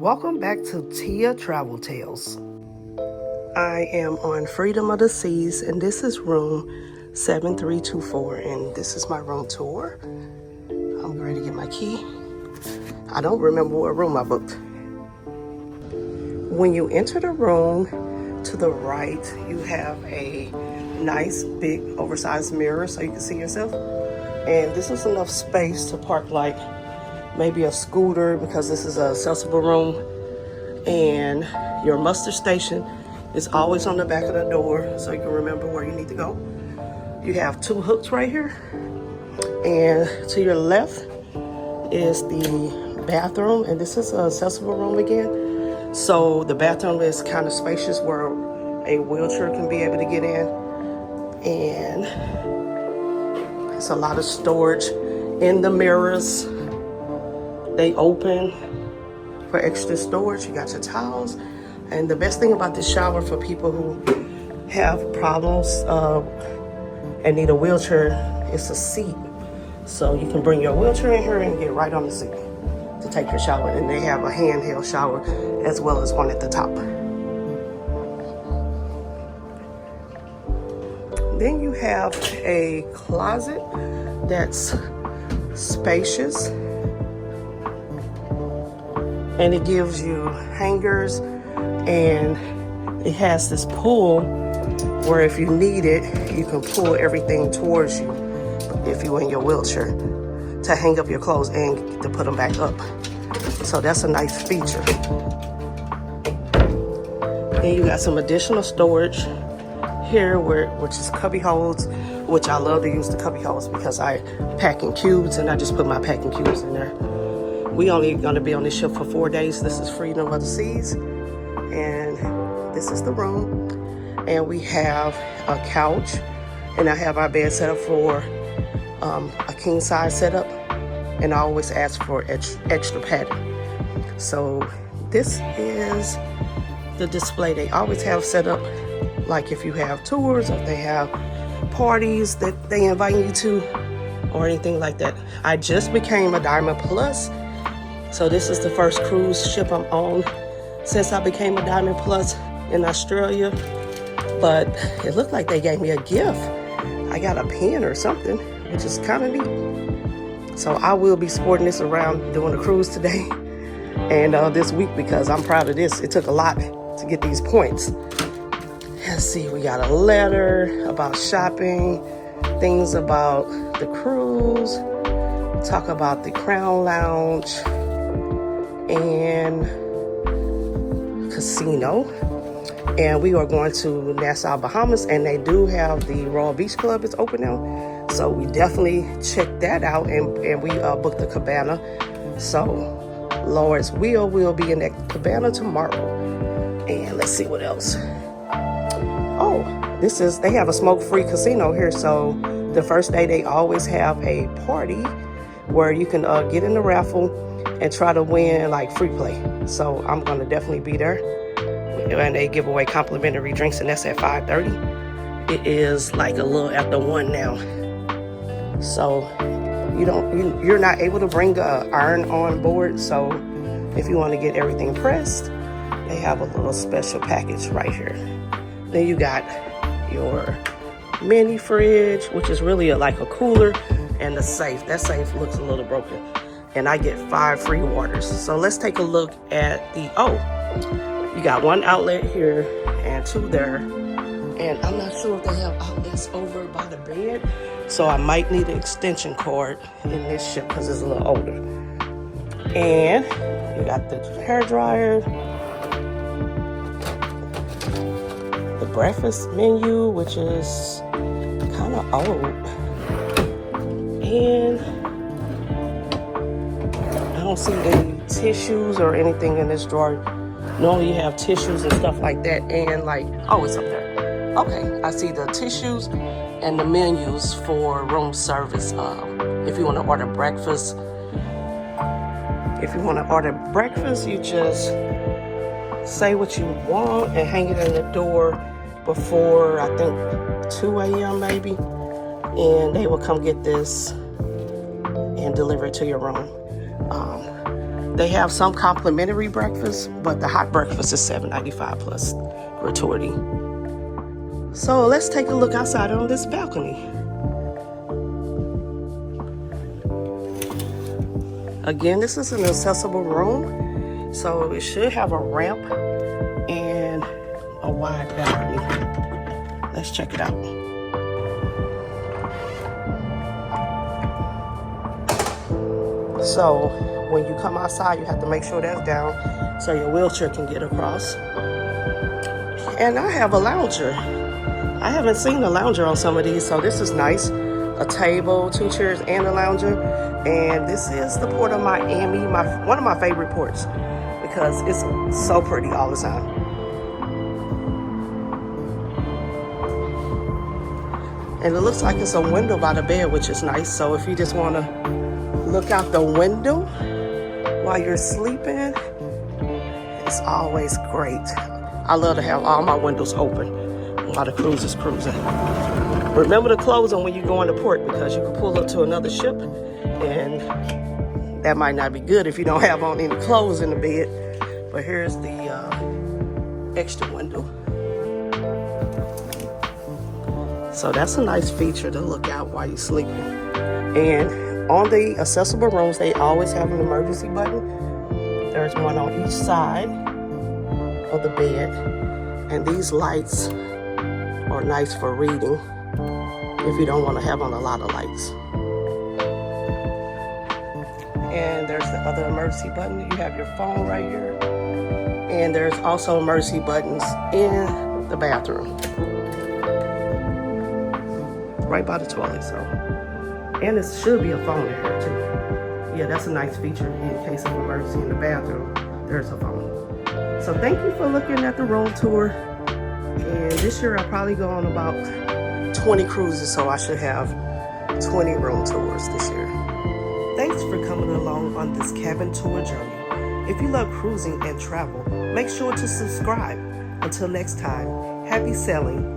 Welcome back to Tiaa Travel Tales. I am on Freedom of the Seas, and this is room 7324, and this is my room tour. I'm ready to get my key. I don't remember what room I booked. When you enter the room, to the right, you have a nice, big, oversized mirror so you can see yourself. And this is enough space to park like maybe a scooter, because this is an accessible room. And your muster station is always on the back of the door so you can remember where you need to go. You have two hooks right here. And to your left is the bathroom, and this is an accessible room again. So the bathroom is kind of spacious where a wheelchair can be able to get in. And it's a lot of storage in the mirrors. They open for extra storage. You got your towels. And the best thing about this shower for people who have problems and need a wheelchair, it's a seat. So you can bring your wheelchair in here and get right on the seat to take your shower. And they have a handheld shower as well as one at the top. Then you have a closet that's spacious. And it gives you hangers, and it has this pull where if you need it, you can pull everything towards you if you're in your wheelchair to hang up your clothes and to put them back up. So that's a nice feature. Then you got some additional storage here, which is cubby holes, which I love to use the cubby holes because I pack in cubes, and I just put my packing cubes in there. We only going to be on this ship for 4 days. This is Freedom of the Seas, and this is the room. And we have a couch, and I have our bed set up for a king size setup, and I always ask for extra padding. So this is the display they always have set up, like if you have tours or if they have parties that they invite you to or anything like that. I just became a Diamond Plus. So this is the first cruise ship I'm on since I became a Diamond Plus in Australia. But it looked like they gave me a gift. I got a pen or something, which is kind of neat. So I will be sporting this around doing a cruise today and this week, because I'm proud of this. It took a lot to get these points. Let's see, we got a letter about shopping, things about the cruise, talk about the Crown Lounge and casino. And we are going to Nassau, Bahamas, and they do have the Royal Beach Club is open now. So we definitely check that out, and we booked the cabana. So Lord's will be in that cabana tomorrow. And let's see what else. Oh, they have a smoke-free casino here. So the first day they always have a party where you can get in the raffle and try to win like free play. So I'm gonna definitely be there. And they give away complimentary drinks, and that's at 5:30. It is like a little after 1 now. So you're not able to bring an iron on board. So if you want to get everything pressed, they have a little special package right here. Then you got your mini fridge, which is really like a cooler, and the safe. That safe looks a little broken. And I get 5 free waters. So let's take a look at you got 1 outlet here and 2 there. And I'm not sure if they have outlets over by the bed. So I might need an extension cord in this ship because it's a little older. And you got the hair dryer, the breakfast menu, which is kind of old. And I don't see any tissues or anything in this drawer. Normally you have tissues and stuff like that, and it's up there. Okay, I see the tissues and the menus for room service. If you want to order breakfast, you just say what you want and hang it in the door before, I think, 2 a.m. maybe, and they will come get this and deliver it to your room. They have some complimentary breakfast, but the hot breakfast is $7.95 plus gratuity. So let's take a look outside on this balcony. Again, this is an accessible room, so it should have a ramp and a wide balcony. Let's check it out. So when you come outside, you have to make sure that's down so your wheelchair can get across. And I have a lounger. I haven't seen a lounger on some of these, so this is nice. A table, 2 chairs, and a lounger. And this is the Port of Miami, one of my favorite ports, because it's so pretty all the time. And it looks like it's a window by the bed, which is nice. So if you just want to look out the window while you're sleeping, it's always great. I love to have all my windows open while the cruise is cruising. Remember to close them when you go into port, because you can pull up to another ship and that might not be good if you don't have on any clothes in the bed. But here's the extra window. So that's a nice feature to look out while you're sleeping. And on the accessible rooms, they always have an emergency button. There's one on each side of the bed. And these lights are nice for reading if you don't want to have on a lot of lights. And there's the other emergency button. You have your phone right here. And there's also emergency buttons in the bathroom, right by the toilet. So, and it should be a phone in here too. Yeah, that's a nice feature in case of emergency in the bathroom. There's a phone. So thank you for looking at the room tour. And this year I'll probably go on about 20 cruises, so I should have 20 room tours this year. Thanks for coming along on this cabin tour journey. If you love cruising and travel, make sure to subscribe. Until next time, happy sailing.